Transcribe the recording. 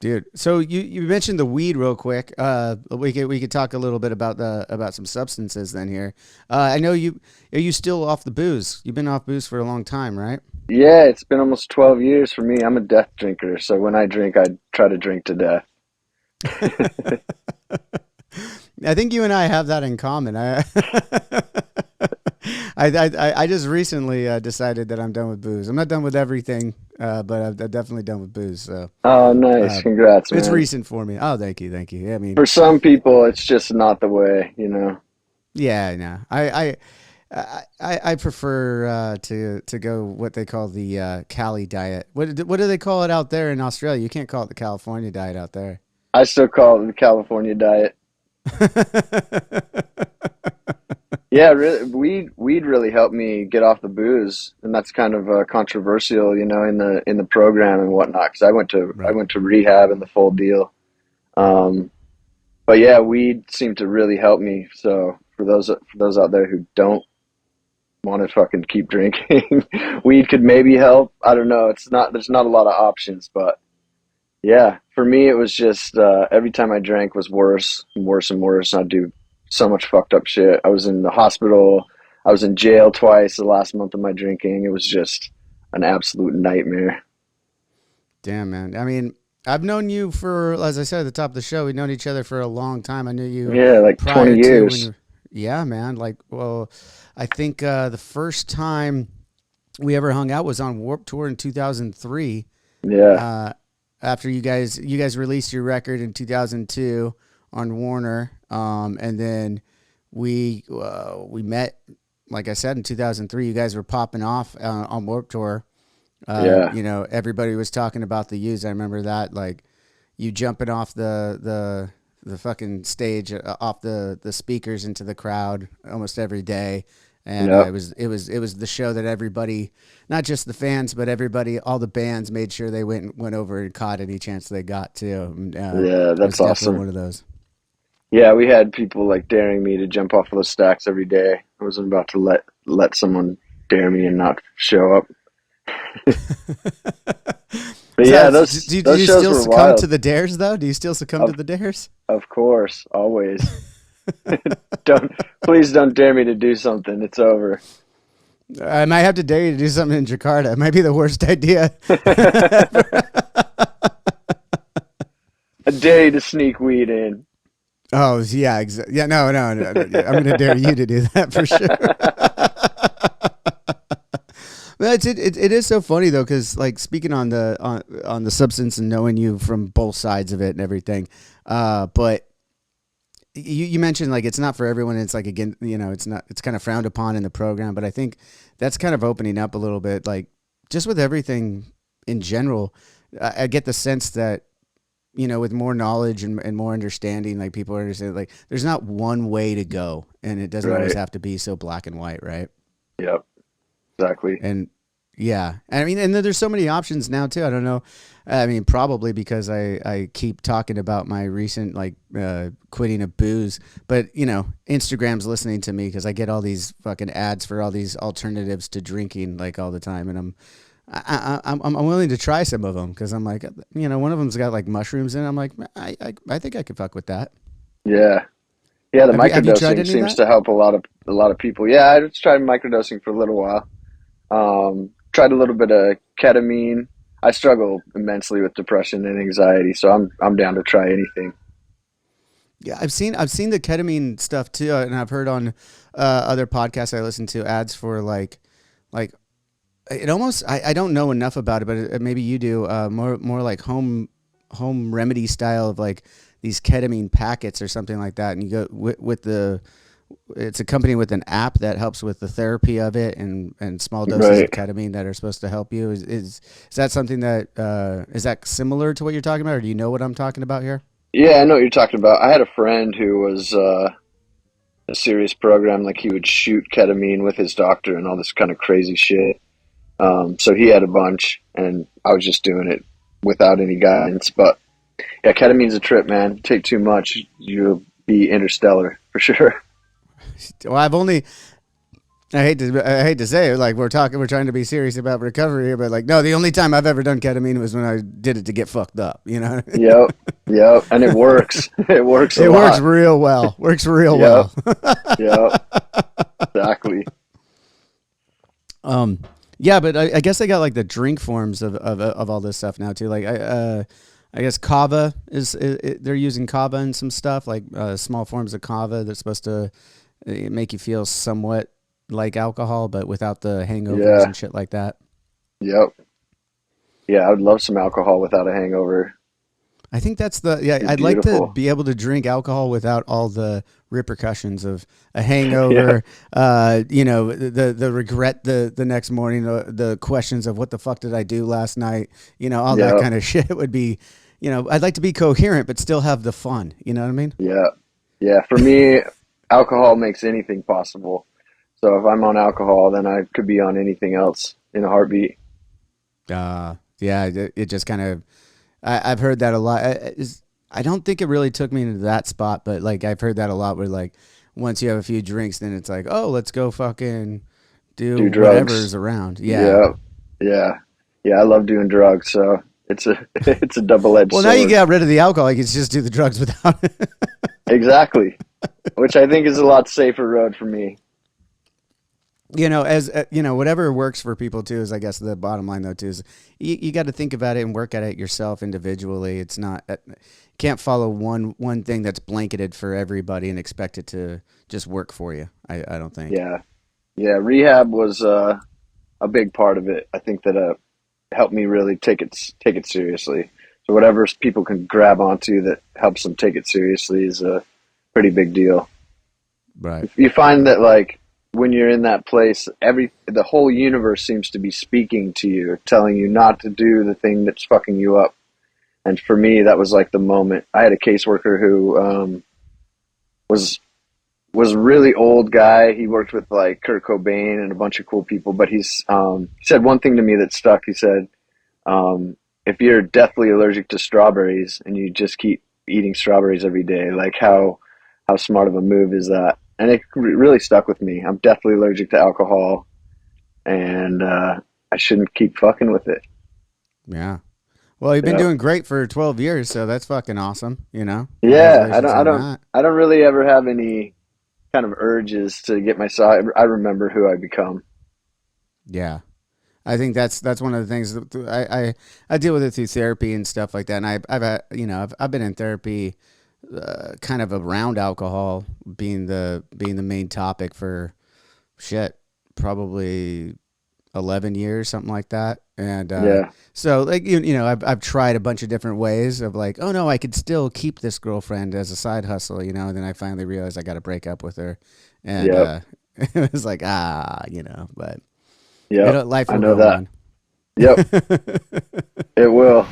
Dude, so you mentioned the weed real quick. We could talk a little bit about some substances then here. I know you are you still off the booze? You've been off booze for a long time, right? Yeah, it's been almost 12 years for me. I'm a death drinker, so when I drink, I try to drink to death. I think you and I have that in common. I just recently decided that I'm done with booze. I'm not done with everything, but I'm definitely done with booze. So Oh, nice. uh, Congrats, it's man. recent for me. Oh, thank you, thank you. Yeah, I mean, For some people, it's just not the way. yeah, I know. I prefer to go what they call the Cali diet. What do they call it out there in Australia? You can't call it the California diet out there. I still call it the California diet. Yeah, really, weed really helped me get off the booze, and that's kind of controversial, in the program and whatnot. Because I Right. went to rehab and the full deal. Um, but yeah, weed seemed to really help me. So for those out there who don't want to fucking keep drinking, weed could maybe help. I don't know. There's not a lot of options, but yeah, for me it was just every time I drank was worse and worse and worse. And I'd do so much fucked up shit. I was in the hospital. I was in jail twice the last month of my drinking. It was just an absolute nightmare. Damn, man. I mean, I've known you for, as I said at the top of the show, we've known each other for a long time. I knew you Yeah, like 20 prior to when years. you, yeah, man. Like, well, I think the first time we ever hung out was on Warp Tour in 2003. Yeah, Uh, after you guys released your record in 2002 on Warner, and then we met, like I said, in 2003. You guys were popping off on Warp Tour. yeah, Everybody was talking about the use. I remember that, like you jumping off the fucking stage, off the speakers into the crowd almost every day, and yeah, it was the show that everybody, not just the fans, but everybody, all the bands made sure they went over and caught any chance they got to. And, yeah. it was That's definitely awesome. one of those. Yeah, we had people like daring me to jump off of those stacks every day. I wasn't about to let someone dare me and not show up. But So, yeah, do those you shows still were succumb to wild. the dares though? Do you still succumb to Of the dares? of course, always. Don't Please don't dare me to do something. It's over. I might have to dare you to do something in Jakarta. It might be the worst idea. I dare you to sneak weed in. Oh yeah, yeah. No, no, no, no. Yeah, I'm gonna dare you to do that for sure. It is so funny though, because like speaking on the substance and knowing you from both sides of it and everything, but you mentioned like it's not for everyone. It's like again, it's not. It's kind of frowned upon in the program, but I think that's kind of opening up a little bit. Like just with everything in general, I get the sense that with more knowledge and more understanding, like people understand, like there's not one way to go, and it doesn't always Right. have to be so black and white, right? Yep. Exactly. And yeah, I mean, and there's so many options now too. I don't know. I mean, probably because I keep talking about my recent like quitting of booze, but Instagram's listening to me because I get all these fucking ads for all these alternatives to drinking like all the time, and I'm willing to try some of them because I'm like, one of them's got like mushrooms in it. I'm like, I think I could fuck with that. Yeah. Yeah, the Have you tried microdosing any of seems that? to help a lot of people. Yeah, I just tried microdosing for a little while. Tried a little bit of ketamine. I struggle immensely with depression and anxiety, so I'm down to try anything. Yeah, I've seen the ketamine stuff too, and I've heard on other podcasts I listen to ads for like it almost I don't know enough about it, but maybe you do more like home remedy style of like these ketamine packets or something like that, and you go with the it's accompanied with an app that helps with the therapy of it and small doses of Right. ketamine that are supposed to help you. Is that something that is that similar to what you're talking about, or do you know what I'm talking about here? Yeah, I know what you're talking about. I had a friend who was a serious program, like he would shoot ketamine with his doctor and all this kind of crazy shit. So he had a bunch, and I was just doing it without any guidance. But yeah, ketamine's a trip, man. Take too much, you'll be interstellar for sure. Well, I hate to say it, like we're trying to be serious about recovery here, but like, no, the only time I've ever done ketamine was when I did it to get fucked up. You know, Yep. Yep. And it works. It works a it works lot. real well. Works real Yep. well. Yep. Exactly. um, yeah, but I guess I got like the drink forms of all this stuff now too. Like I guess kava they're using kava in some stuff like small forms of kava that's supposed to make you feel somewhat like alcohol, but without the hangovers Yeah. and shit like that. Yep. Yeah. I would love some alcohol without a hangover. I think that's the yeah. Be I'd like to beautiful. be able to drink alcohol without all the repercussions of a Yeah. hangover. The regret the next morning, the questions of what the fuck did I do last night. All that Yep. kind of shit would be. I'd like to be coherent but still have the fun. You know what I mean? Yeah. Yeah. For me, alcohol makes anything possible. So if I'm on alcohol, then I could be on anything else in a heartbeat. Yeah. It just kind of. I've heard that a lot. I don't think it really took me into that spot, but like I've heard that a lot. Where like once you have a few drinks, then it's like, oh, let's go fucking do Do drugs. whatever's around. Yeah. Yeah. Yeah. Yeah. I love doing drugs. So it's a it's a double edged Well, now you sword. get rid of the alcohol, you can just do the drugs without it. Exactly. Which I think is a lot safer road for me. As whatever works for people too is, I guess, the bottom line though too is you got to think about it and work at it yourself individually. It's not can't follow one thing that's blanketed for everybody and expect it to just work for you. I don't think. Yeah. Yeah. Rehab was a big part of it. I think that helped me really take it seriously. So whatever people can grab onto that helps them take it seriously is a pretty big deal. Right. You find that like when you're in that place, the whole universe seems to be speaking to you, telling you not to do the thing that's fucking you up. And for me, that was like the moment. I had a caseworker who was was a really old guy. He worked with like Kurt Cobain and a bunch of cool people. But he said one thing to me that stuck. He said, "If you're deathly allergic to strawberries and you just keep eating strawberries every day, like how smart of a move is that?" And it really stuck with me. I'm deathly allergic to alcohol, and I shouldn't keep fucking with it. Yeah. Well, you've been Yeah, doing great for 12 years, so that's fucking awesome. yeah. Congratulations on that. I don't really ever have any kind of urges to get myself. I remember who I become. Yeah. I think that's one of the things that I deal with it through therapy and stuff like that. And I've had, I've been in therapy kind of around alcohol being the main topic for shit, probably 11 years, something like that. And Yeah, so like I've tried a bunch of different ways of like, oh no, I could still keep this girlfriend as a side hustle, and then I finally realized I got to break up with her, and yep, it was like but yep. life I will know go that. on. Yep, it will.